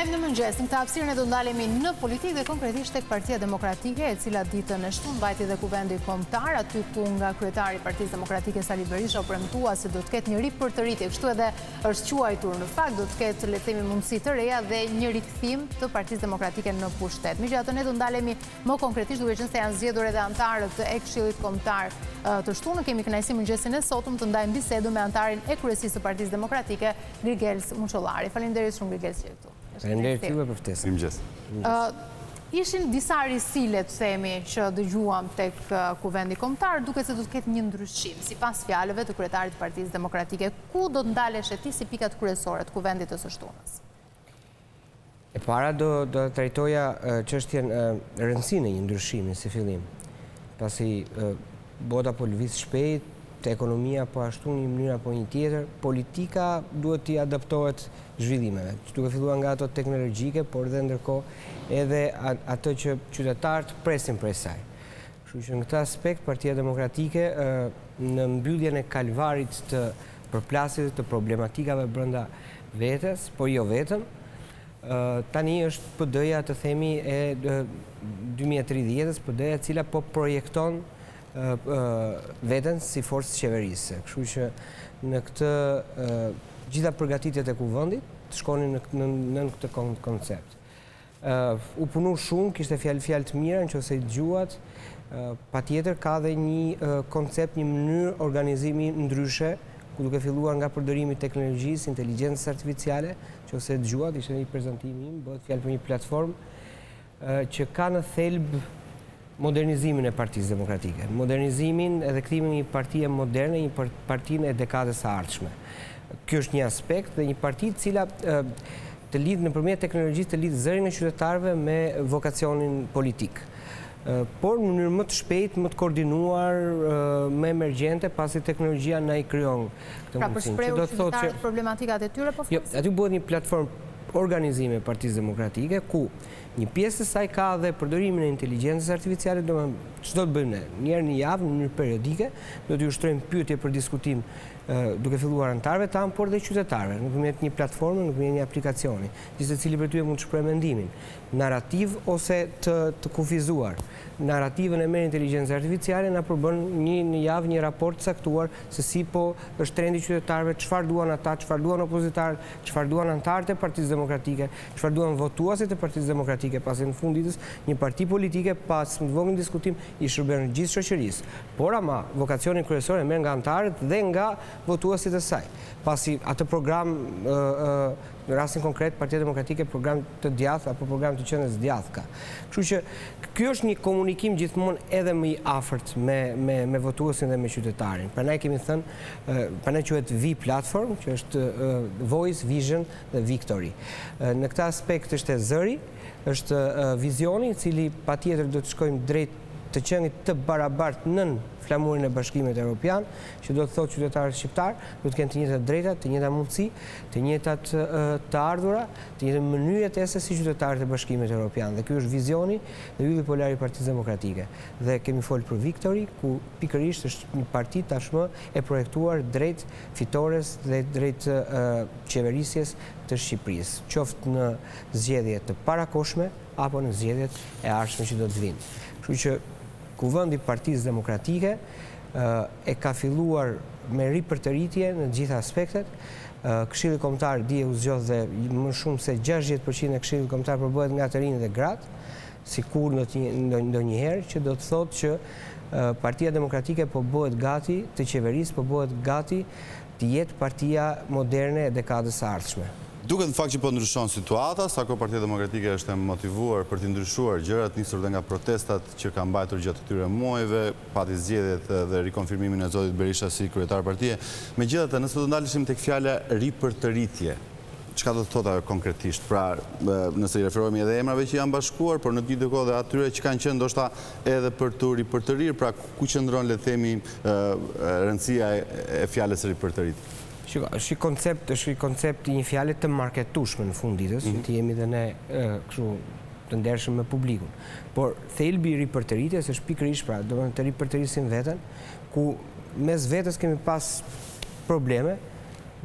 Në mëngjes, në këtë hapësirë ne do ndalemi në politikë dhe konkretisht tek Partia Demokratike, e cila ditën e shtunë mbajti dhe kuvendi kombëtar, aty ku nga kryetari i Partisë Demokratike Sali Berisha u premtua se do të ketë një ripërtëritje, kështu edhe është quajtur në fakt, do të ketë le të themi mundësi të reja dhe një rikthim të Partisë Demokratike në pushtet. Megjithatë ne do ndalemi më konkretisht duke qenë se janë zgjedhur edhe anëtarët e Këshillit Kombëtar të shtunë. Kemi kënaqësinë mëngjesin e sotëm të ndajmë bisedë me anëtarin e kryesisë së Partisë Demokratike, Grigels Muçollari. Faleminderit shumë Grigels që këtu. Faleminderit juve për ftesën. Ishin disa risile të themi që dëgjuam tek kuvendi kombëtar, duket se do të ketë një ndryshim sipas fjalëve të kryetarit të Partisë Demokratike. Ku do të ndalesh ti si pikat kryesore të kuvendit të së shtunës? E para do trajtoja çështjen rëndësinë e një ndryshimi si fillim. Pasi bota po lëviz shpejt, të ekonomia po ashtu një mënyrë apo një tjetër, politika duhet t'i adaptohet zhvillimeve, që duke filluar nga ato teknologjike, por dhe ndërkohë edhe ato që qytetarët presin prej saj. Kështu që në këtë aspekt, Partia Demokratike në mbylljen e kalvarit të përplasjes të problematikave brenda vetes, por jo vetëm, tani është PD-ja të themi e 2030-s, PD-ja cila po projekton veten si forcë qeverisë. Kështu që në këtë gjitha përgatitjet e kuvendit të shkonin në këtë koncept. U punu shumë, kishte fjalë të mira nëse i dëgjuat, patjetër ka dhe një koncept, një mënyrë organizimi ndryshe, ku duke filluar nga përdorimi i teknologjisë, inteligjencës artificiale, nëse i dëgjuat, ishte një prezantim im, bëhet fjalë për një platformë që ka në thelb modernizimin e Partisë Demokratike, modernizimin edhe kthimin një partie moderne, një partinë e dekadës së ardhshme. Ky është një aspekt dhe një parti e cila të lidh nëpërmjet teknologjisë të lidh zërin e qytetarëve me vokacionin politik. Por në mënyrë më të shpejtë, më të koordinuar, më emergjente, pasi teknologjia na i krijon këtë mundësi. Pra për qytetarët problematikat e tyre po flasim? Jo, aty bëhet një platformë organizime e Partisë Demokratike, ku një pjesë e saj ka dhe përdorimin e inteligjencës artificiale, çdo të bëjmë ne, një herë në javë, në mënyrë periodike, do t'ju ushtrojmë pyetje për diskutim duke filluar anëtarëve tanë, por dhe qytetarëve, nëpërmjet një platforme, nëpërmjet një aplikacioni, që secili prej tyre mund të shprehë mendimin, narrativ ose të kufizuar. Narrativën e merr inteligjenca artificiale, na përbën një javë një raport caktuar se si po është trendi qytetarëve, çfarë duan ata, çfarë duan opozitarët, çfarë duan anëtarët e Partisë Demokratike, çfarë duan votuesit e Partisë Demokratike, pasi në fund ditës një parti politike pas më të vogël diskutim i shërben gjithë shoqërisë. Por ama vokacioni kryesor e merr nga anëtarët dhe nga votuesit e saj. Pasi atë program në rastin konkret Partia Demokratike program të djathtë apo program të qenies djathtë ka. Kështu që ky është një komunikim gjithmonë edhe më i afërt me votuesin dhe me qytetarin. Prandaj kemi thënë, prandaj quhet V Platform, që është Voice, Vision dhe Victory. Në këtë aspekt është e zëri, është vizioni i cili patjetër do të shkojmë drejt të qenit të barabartë nën flamurin e Bashkimit Evropian, që do të thotë qytetarët shqiptar do të kenë të njëjtat drejta, të njëjta mundësi, të njëjtat të ardhura, të njëjtat mënyrë jetese si qytetarët e Bashkimit Evropian. Dhe ky është vizioni dhe ylli polar i Partisë Demokratike. Dhe kemi folur për Victory, ku pikërisht është një parti tashmë e projektuar drejt fitores dhe drejt qeverisjes të Shqipërisë, qoftë në zgjedhje të parakoshme apo në zgjedhjet e ardhshme që do të vinë. Kështu që kuvendi i Partisë Demokratike e ka filluar me ripërtëritje në gjitha aspektet. Këshilli Kombëtar dje u zgjodh dhe më shumë se 60% e Këshillit Kombëtar përbëhet nga të rinj dhe gratë, sikur ndonjëherë, që do të thotë që Partia Demokratike po bëhet gati të qeverisë, po bëhet gati të jetë partia moderne e dekadës së ardhshme. Duket në fakt që po ndryshon situata, sako Partia Demokratike është e motivuar për të ndryshuar gjërat, nisur dhe nga protestat që kanë mbajtur gjatë këtyre muajve, pati zgjedhjet dhe rikonfirmimin e zotit Berisha si kryetar partie. Megjithatë, nëse do ndaleshim tek fjala ripërtëritje, çka do të thotë ajo konkretisht? Pra, nëse i referohemi edhe emrave që janë bashkuar, por në të njëjtën kohë dhe atyre që kanë qenë ndoshta edhe për të ripërtërir, pra ku qëndron le të themi rëndësia e fjalës ripërtëritje? Është një koncept i një fjale të marketueshme në fund ditës, që jemi dhe ne kështu të ndershëm me publikun. Por thelbi i ripërtëritjes është pikërisht pra, do të ripërtërisim veten, ku mes vetes kemi pas probleme,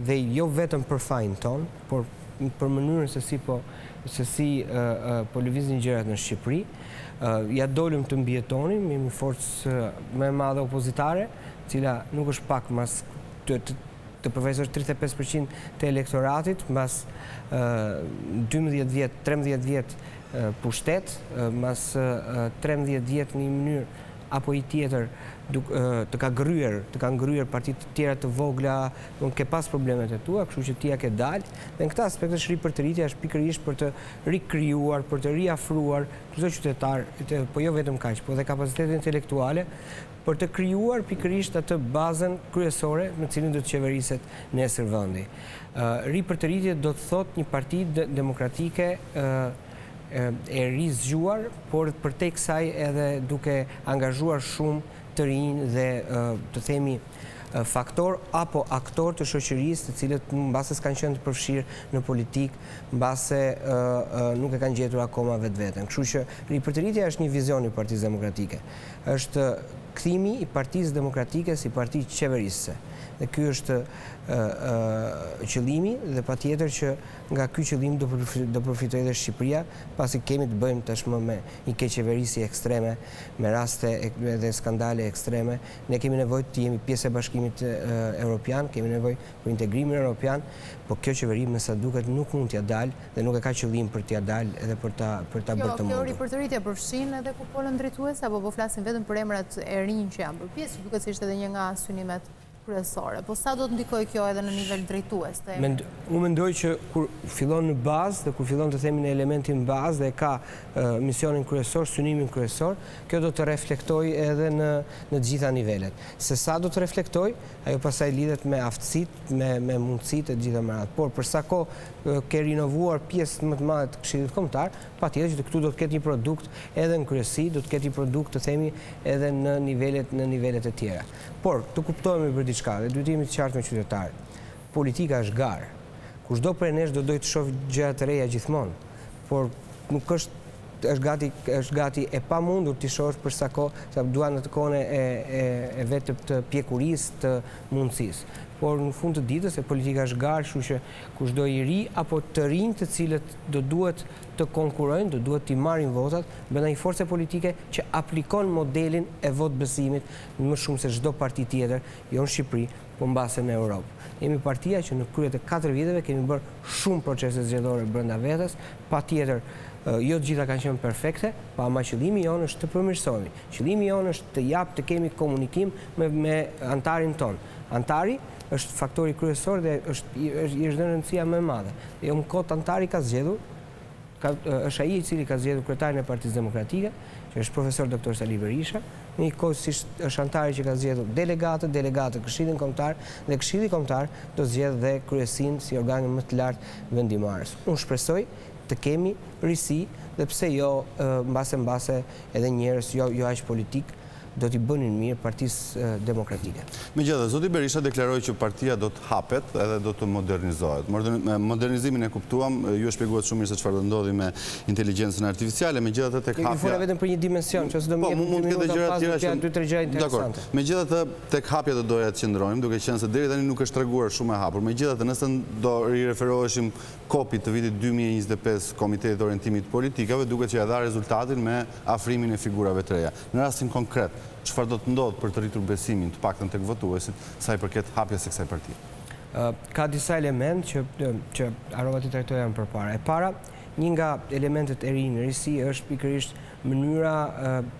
dhe jo vetëm për fajin ton, por për mënyrën se si po lëvizin gjërat në Shqipëri. Ja dolëm të mbjetonim, jemi forcë më e madhe opozitare, cila nuk është pak mas të përvejsër 35% të elektoratit, mas 12 vjet, 13 vjet pushtet, mas 13 vjet në një mënyrë apo i tjetër të ka ngryer partitë të tjera të vogla, ke pas problemet e tua, kështu që tia ke dalë. Dhe në këta aspekt është ripërtëritja është pikërisht për të rikrijuar, për të riafruar çdo qytetar, po jo vetëm kaq, po dhe kapacitetin intelektuale për të krijuar pikërisht atë bazën kryesore në cilin do të qeveriset nesër vendi. Ripërtëritja do të thotë një parti demokratike e rizgjuar, por përtej kësaj edhe duke angazhuar shumë të rinj dhe të themi faktor apo aktor të shoqërisë, të cilët mbase s'kanë qenë të përfshirë në politikë, mbase nuk e kanë gjetur akoma vetveten. Kështu që ripërtëritja është një vizion i Partisë Demokratike. Është kthimi i Partisë Demokratike si parti qeverisëse. Dhe ky është qëllimi dhe patjetër që nga ky qëllim do përfitojë dhe Shqipëria, pasi kemi të bëjmë tashmë me një keqeverisi ekstreme, me raste dhe skandale ekstreme. Ne kemi nevojë të jemi pjesë e Bashkimit Evropian, kemi nevojë për integrimin evropian, por kjo qeveri me sa duket nuk mund t'ja dalë dhe nuk e ka qëllim për t'ja dalë edhe për ta bërë të mundur. Kjo ripërtëritja përfshin edhe kupolën drejtuese apo po flasim vetëm për emrat e rinj që janë bërë pjesë, duket se ishte edhe një nga synimet kryesore. Po sa do të ndikojë kjo edhe në nivel drejtues? Unë mendoj që kur fillon në bazë dhe kur fillon të themi në elementin bazë dhe ka misionin kryesor, synimin kryesor, kjo do të reflektojë edhe në të gjitha nivelet. Se sa do të reflektojë, ajo pastaj lidhet me aftësitë, me mundësitë e gjitha merat. Por për sa kohë ke rinovuar pjesë më të madhe të Këshillit Kombëtar, patjetër që këtu do të ketë një produkt edhe në kryesi, do të ketë një produkt të themi edhe në nivelet e tjera. Por të kuptojmë për diçka, dhe duhet jemi të qartë me qytetarët. Politika është garë. Kushdo prej nesh do dojë të shoh gjëra të reja gjithmonë, por nuk është gati e pamundur t'i shohësh për sa kohë, sa duan në të kohën e vetë të pjekurisë, të mundësisë. Por në fund të ditës e politika është garë, kështu që kushdo i ri apo të rinj të cilët do duhet të konkurrojnë, do duhet t'i marrin votat brenda një force politike që aplikon modelin e votbesimit më shumë se çdo parti tjetër, jo në Shqipëri, po mbase në Europë. Jemi partia që në krye të 4 viteve kemi bërë shumë procese zgjedhore brenda vetes, patjetër jo të gjitha kanë qenë perfekte, pa ama qëllimi jonë është të përmirësohemi. Qëllimi jonë është të të kemi komunikim me antarin ton. Antari është faktori kryesor dhe është rëndësia më e madhe. Jo në kohë antari ka zgjedhur, është ai i cili ka zgjedhur kryetarin e Partisë Demokratike, që është profesor Dr. Sali Berisha, në një kohë si është antari që ka zgjedhur delegatë Këshillin Kombëtar dhe Këshilli Kombëtar do zgjedhë dhe kryesinë si organin më të lartë vendimarrës. Unë shpresoj të kemi risi dhe pse jo mbase edhe njerëz jo aq politik do t'i bënin mirë Partisë Demokratike. Megjithatë, zoti Berisha deklaroi që partia do të hapet edhe do të modernizohet. Modernizimin e kuptuam, ju e shpjeguat shumë mirë se çfarë do ndodhi me inteligjencën artificiale, megjithatë tek hapja. Ju vetëm për një dimension, që do mund të ketë gjëra të tjera që 2-3 gjëra interesante. Megjithatë tek hapja do doja të qëndrojmë, duke qenë se deri tani nuk është treguar shumë e hapur. Megjithatë, nëse do rireferoheshim kopit të vitit 2025 Komitetit të Orientimit Politikave, duket që ja dha rezultatin me afrimin e figurave të reja. Në rastin konkret, çfarë do të ndodhë për të rritur besimin të paktën tek votuesit sa i përket hapjes së kësaj partie? Ka disa elementë që arova t'i trajtoja më përpara. E para, një nga elementet e rinj në risi është pikërisht mënyra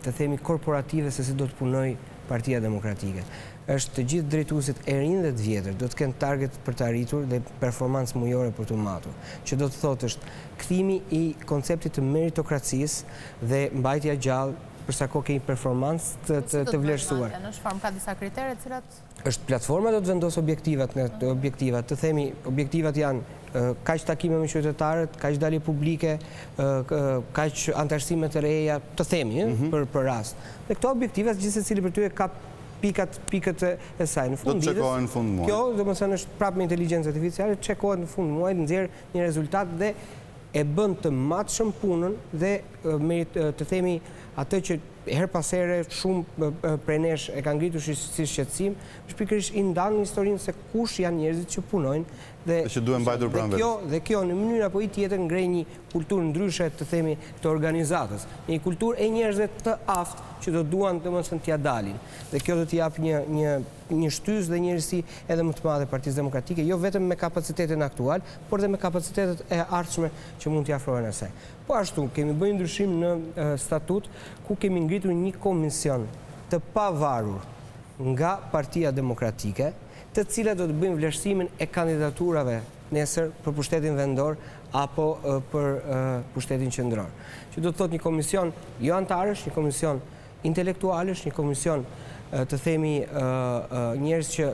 të themi korporative se si do të punoj Partia Demokratike. Është të gjithë drejtuesit e rinj dhe të vjetër do të kenë target për të arritur dhe performancë mujore për të matur. Që do të thotë është kthimi i konceptit të meritokracisë dhe mbajtja gjallë përsa ko kemi performancë të vlerësuar. Në shfarm ka disa kritere cilat? Është platforma do të vendosë objektivat, të themi, objektivat janë kaq takime me qytetarët, kaq dalje publike, kaq antarësime të reja, të themi, për rast. Dhe këto objektivat, gjithë se cili për tyre ka pikët e saj. Do të çekohen në fund muaj. Kjo, do më thënë, është prapë me inteligjencë artificiale, çekohet në fund muaj, nxjerr një rezultat dhe e bën të matshëm punën dhe të themi atë që her pas here shumë prej nesh e ka ngritur si shqetësim, është pikërisht i ndan në historinë se kush janë njerëzit që punojnë dhe që duhen mbajtur pranë vetes. Dhe kjo në mënyrë apo i tjetër ngrej një kulturë ndryshe të themi të organizatës, një kulturë e njerëzve të aftë që do duan domethënë t'ia dalin. Dhe kjo do t'i jap një shtysë dhe njerësi edhe më të madhe Partisë Demokratike, jo vetëm me kapacitetin aktual, por dhe me kapacitetet e ardhshme që mund t'i afrohen asaj. Po ashtu, kemi bërë ndryshim në statut ku kemi ngritur një komision të pavarur nga Partia Demokratike, të cilat do të bëjnë vlerësimin e kandidaturave nesër për pushtetin vendor apo për pushtetin qendror. Që do të thotë një komision jo antarësh, një komision intelektualësh, një komision të themi njerëz që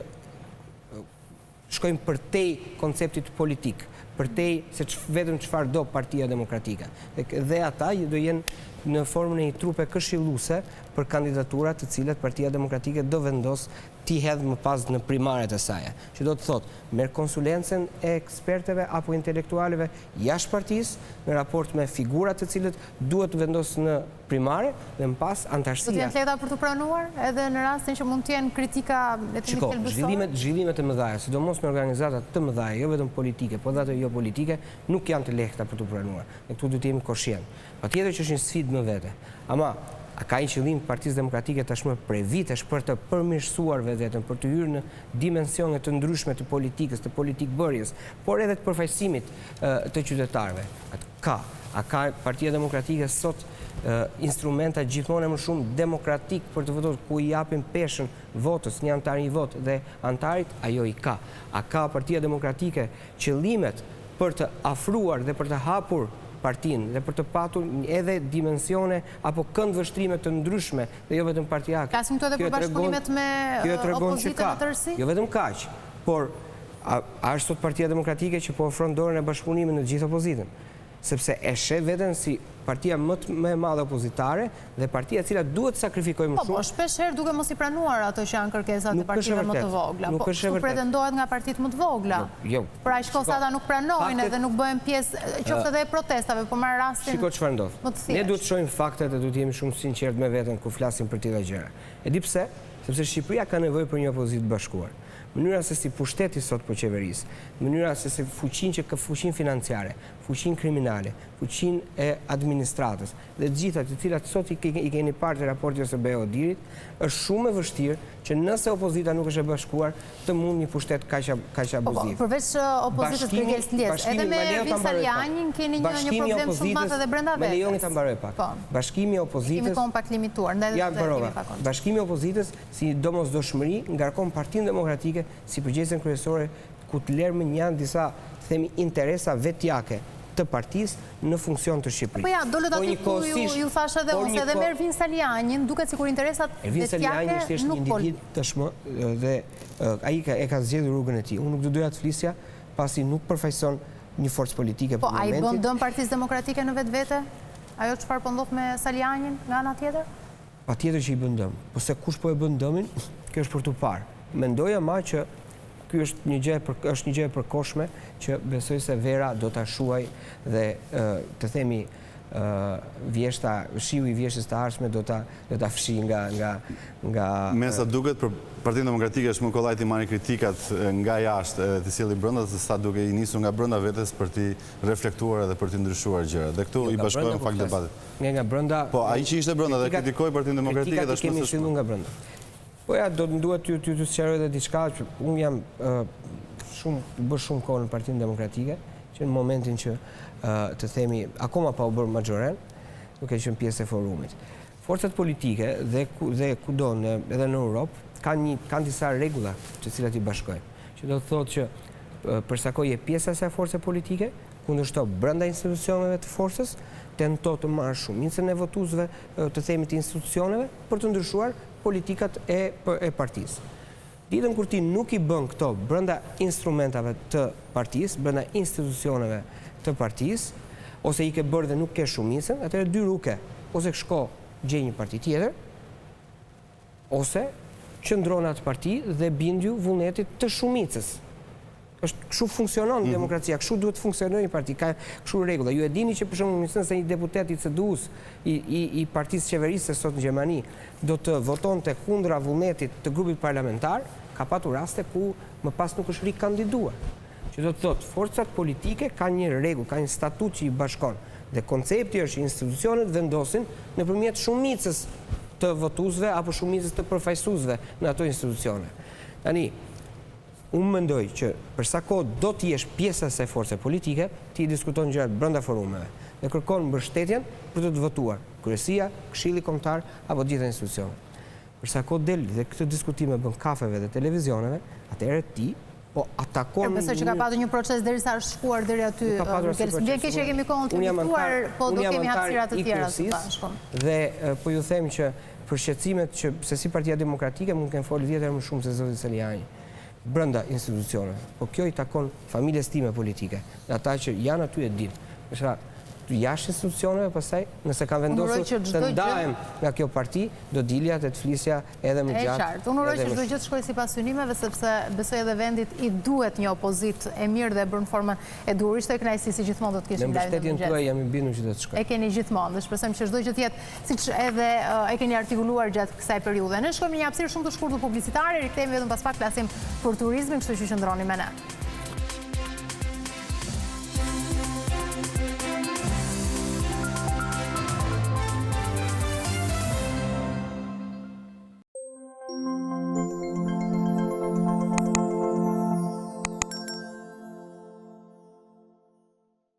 shkojnë përtej konceptit politik, përtej se vetëm çfarë do Partia Demokratike. Dhe ata do jenë në formën e një trupe këshilluese për kandidaturat të cilat Partia Demokratike do vendos t'i hedhë më pas në primaret e saj. Që do të thotë, merr konsulencën e eksperteve apo intelektualeve jashtë partisë në raport me figurat të cilët duhet të vendosë në primare dhe më pas antarësia. Do t'jenë lehta për të pranuar edhe në rastin që mund t'jenë kritika zhvillimet e mëdhaja, sidomos në organizatat të mëdhaja, jo vetëm politike, por dhe ato jo politike, nuk janë të lehta për të pranuar. Dhe këtu duhet të jemi koshient. Patjetër që është një sfidë më vete. Ama a ka një qëllim Partisë Demokratike tashmë prej vitesh për të përmirësuar vetën, për të hyrë në dimensione të ndryshme të politikës, të politikbërjes, por edhe të përfaqësimit të qytetarëve. A ka Partia Demokratike sot instrumenta gjithmonë më shumë demokratik për të votuar, ku i japin peshën votës, një antar një votë dhe antarit, ajo i ka. A ka Partia Demokratike qëllimet për të afruar dhe për të hapur partinë dhe për të patur edhe dimensione apo këndvështrime të ndryshme dhe jo vetëm partijake. Klasim këtu edhe për bashkëpunimet me opozitën në tërësi? Jo vetëm kaq, por a është sot Partia Demokratike që po ofron dorën e bashkëpunimit në gjithë opozitën? Sepse e sheh veten si partia më e madhe opozitare dhe partia e cila duhet sakrifikojë më shumë. Po, shpesh herë duke mos i pranuar ato që janë kërkesat e partive më të vogla. Po, kështu pretendohet nga partitë më të vogla. Jo. Pra aq kohë ata nuk pranojnë edhe nuk bëhen pjesë qoftë edhe e protestave, po marr rastin. Shiko çfarë ndodh. Ne duhet të shohim faktet dhe duhet të jemi shumë sinqert me veten kur flasim për këto gjëra. E di pse? Sepse Shqipëria ka nevojë për një opozitë bashkuar. Mënyra se si pushteti sot po qeverisë, mënyra se si fuqinë financiare, fuqinë kriminale, fuqinë e administratës dhe të gjitha të cilat sot i keni parë të raporti ose BE-Odirit, është shumë e vështirë që nëse opozita nuk është e bashkuar të mund një pushtet kaq abuziv. Përveç opozitës kërkesë lies, edhe me Ervin Salianin keni një problem shumë të madh edhe brenda vetes. Me lejoni ta mbaroj pak. Bashkimi i opozitës. Kemi kohën pak limituar, ndaj Bashkimi i opozitës si domosdoshmëri ngarkon Partinë Demokratike si përgjegjësen kryesore ku të lërmë janë disa themi interesa vetjake të partisë në funksion të Shqipërisë. Po ja, dolet aty ku ju thash edhe ose edhe me Ervin Salianin, duket sikur interesat vetjake Ervin Saliani është një individ tashmë dhe ai e ka zgjedhur rrugën e tij. Unë nuk do doja të flisja pasi nuk përfaqëson një forcë politike për momentin. Po ai bën dëm Partisë Demokratike në vetvete? Ajo çfarë po ndodh me Salianin nga ana tjetër? Patjetër që i bën dëm. Po se kush po e bën dëmin, kjo është për tu parë. Mendoja që ky është një gjë e përkohshme që besoj se Vera do ta shuaj dhe të themi shiu i vjeshtës të ardhshme do ta fshi nga me sa duket për Partinë Demokratike është më kollaj të marrë kritikat nga jashtë edhe të sjellë brenda se sa duke i nisur nga brenda vetes për të reflektuar edhe për të ndryshuar gjëra. Dhe këtu i bashkojmë fakt debatit. Nga brenda. Po ai që ishte brenda dhe kritikoi Partinë Demokratike tashmë kemi filluar nga brenda. Po ja, do të duhet ty të sqaroj edhe diçka që unë jam bërë shumë kohë në Partinë Demokratike, që në momentin që të themi, akoma pa u bërë majoren, duke qenë pjesë e forumit. Forcat politike dhe kudo edhe në Europë kanë disa rregulla të cilat i bashkojnë. Që do të thotë që përsa kohë je pjesa e asaj force politike, kundërshto brenda institucioneve të forcës, tento të marrë shumicën e votuesve të themi të institucioneve për të ndryshuar politikat e partisë. Ditën kur ti nuk i bën këto brenda instrumentave të partisë, brenda institucioneve të partisë, ose i ke bërë dhe nuk ke shumicën, atëherë dy rruge, ose shko gjej një parti tjetër, ose qëndron atë parti dhe bindju vullnetit të shumicës. Kështu funksionon demokracia, kështu duhet të funksionojë një parti, ka kështu rregulla. Ju e dini që për shembull nëse një deputet i CDU-s i partisë qeverisë sot në Gjermani do të votonte kundra vullnetit të grupit parlamentar, ka patur raste ku më pas nuk është rikandiduar. Që do të thotë, forcat politike kanë një rregull, kanë një statut që i bashkon. Dhe koncepti është që institucionet vendosin nëpërmjet shumicës të votuesve apo shumicës të përfaqësuesve në ato institucione. Tani, unë mendoj që për sa kohë do të jesh pjesë e asaj force politike, ti diskuton gjërat brenda forumeve dhe kërkon mbështetjen për të votuar kryesia, Këshilli Kombëtar apo gjitha institucionet. Për sa kohë del dhe këtë diskutime bën kafeve dhe televizioneve, atëherë ti po atakon. Besoj që ka pasur një proces derisa është shkuar deri aty. Vjen keq që kemi kohën të fituar, po do kemi hapësira të tjera së bashku. Dhe po ju them që për shqetësimet që se si Partia Demokratike mund të kenë folë 10 herë më shumë se zoti Seliani brenda institucioneve, po kjo i takon familjes time politike, dhe ata që janë aty e din. Jashtë institucioneve, pastaj, nëse kanë vendosur të ndahem nga kjo parti, do dilja dhe të flisja edhe më gjatë. Unë uroj që çdo gjë të shkojë sipas synimeve, sepse besoj edhe vendit i duhet një opozitë e mirë dhe bën formën e duhur. Ishte kënaqësi si gjithmonë do të kishim live. Në mbështetjen tuaj jam i bindur që do të shkoj. E keni gjithmonë, dhe shpresojmë që çdo gjë të jetë siç edhe e keni artikuluar gjatë kësaj periudhe. Ne shkojmë në një hapësirë shumë të shkurtër publicitare, rikthehemi vetëm pas pak flasim për turizmin, kështu që qëndroni me ne.